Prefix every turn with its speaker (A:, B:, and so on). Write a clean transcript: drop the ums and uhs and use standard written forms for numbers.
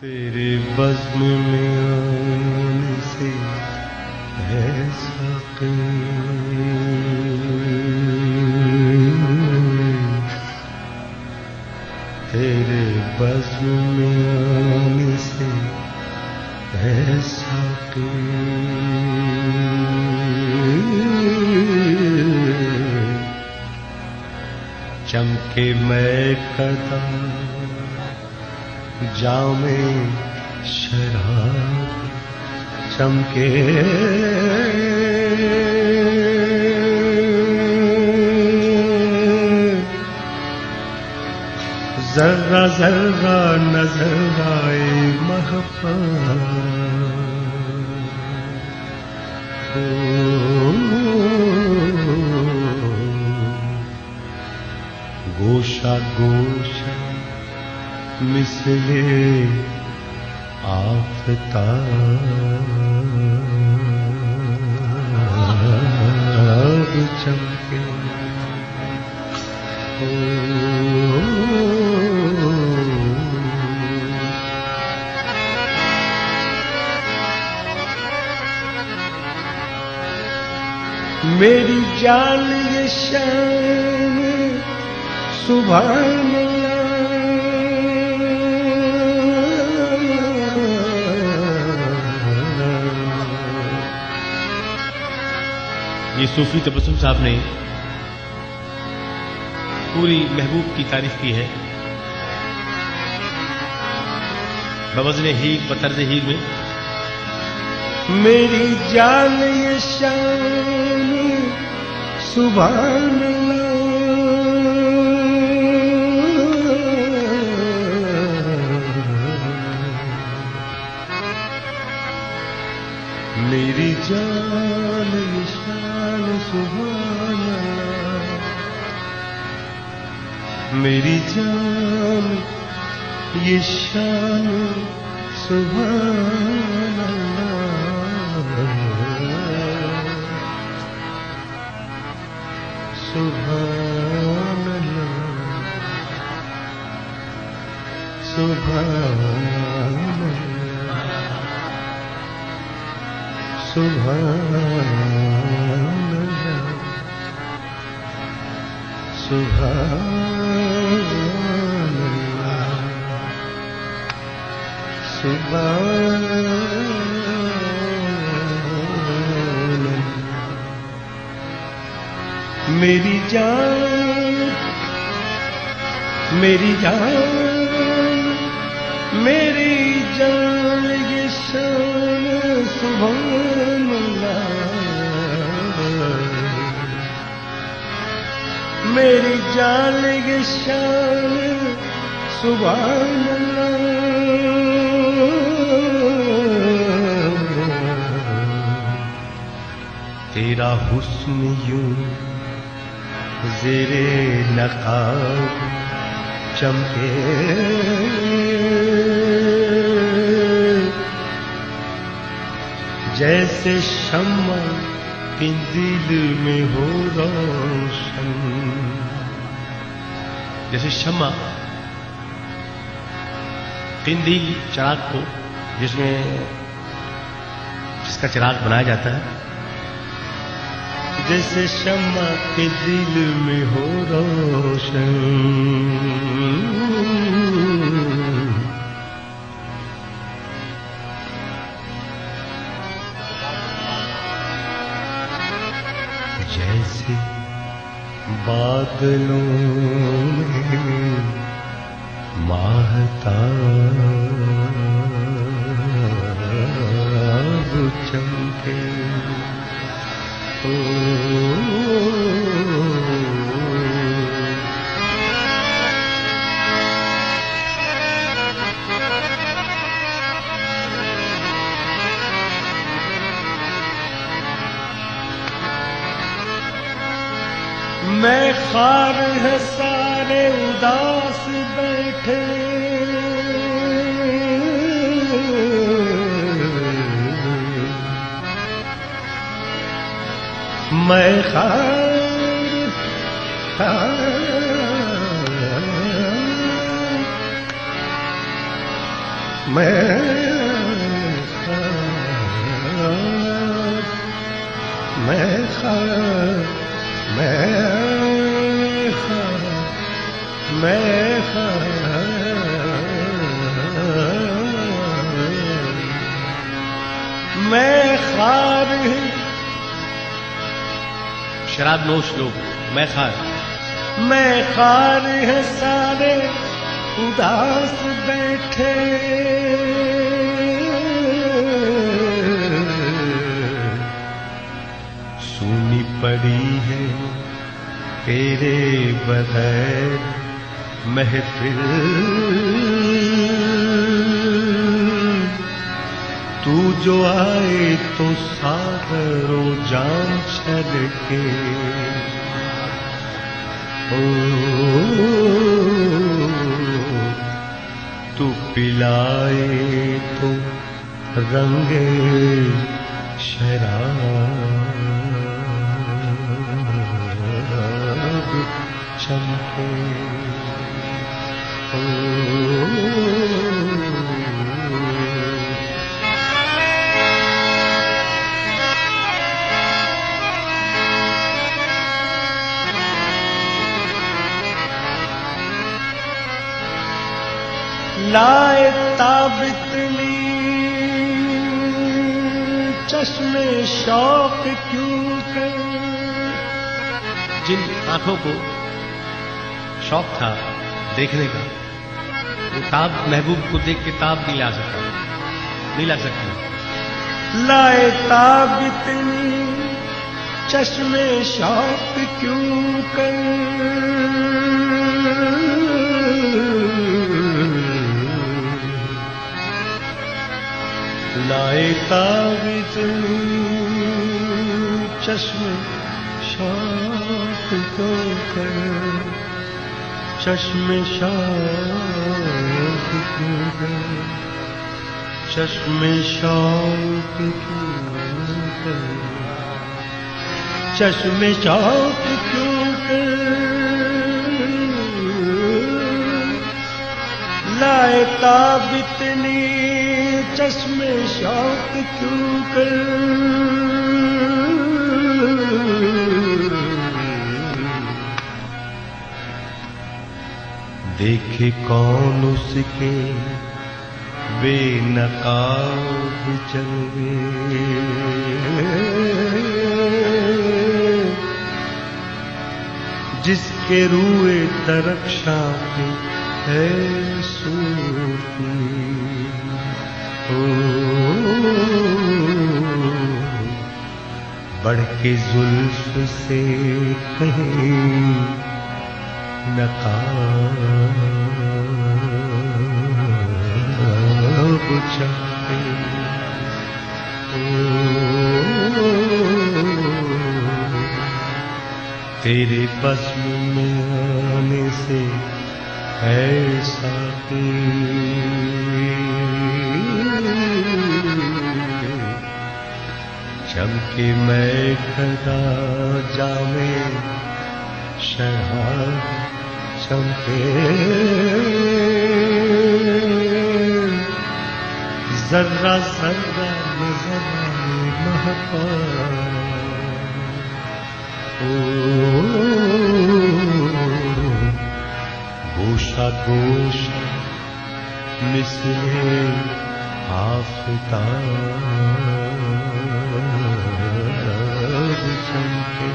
A: तेरे बज़्म में आने से है साक़ी, तेरे बज़्म में आने से है साक़ी, चमके मैं कदम जामे शराब, चमके जर्रा जर्रा नजर आए महफा, गोशा गोशा मिसले आफताब चमके, मेरी जान ये शान सुभान
B: ये सूफी तबस्सुम साहब ने पूरी महबूब की तारीफ की है बवज़्न हीर बतर्ज़ हीर में।
A: मेरी जान ये शान सुभान अल्लाह, मेरी जान ये शान सुभान अल्लाह, मेरी जान ये शान सुभान अल्लाह, सुभान अल्लाह, सुभान सुभान अल्लाह, सुभान अल्लाह, सुभान अल्लाह। मेरी जान मेरी जान मेरी जान ये शान सुभान अल्लाह, मेरी जान ये शान सुभान अल्लाह, तेरा हुस्न यूं ज़ेरे नक़ाब चमके, जैसे शम्मा के दिल में हो रोशन,
B: जैसे शम्मा किंदील चिराग को जिसका चिराग बनाया जाता है,
A: जैसे शम्मा के दिल में हो रोशन, जैसे बादलों में माहताब चमके, मैं खार है सारे उदास बैठे, मैं खार
B: शराब नोश लोग मैं
A: खार है सारे उदास बैठे सुनी पड़ी है तेरे बगैर महफिल तू जो आए तो सागरों जान छलके तू पिलाए तो रंगे शराब चमके लाए ताबितनी चश्मे शौक क्यों कर
B: जिन आंखों को शौक था देखने का वो ताब महबूब को देख के ताब नहीं ला सकती
A: लाए ताबितनी चश्मे शौक क्यों कर लाए ताबितनी चश्मे शौक क्यों कर चश्मे शौक क्यों कर चश्मे शौक क्यों कर चश्मे शौक क्यों कर लाए ताबितनी चश्मे शौक क्यों कर देखे कौन उसके बेनकाब जलवे जिसके रूए तरक्षा पे है सूफी बढ़ के जुल्फ से कहीं नकाब चलते तेरे बज़्म में आने से ऐसा चमके मैं खदा जामे शराब चमके जर्रा जर्रा नजर महका गोशा गोशा मिसले आफताब चमके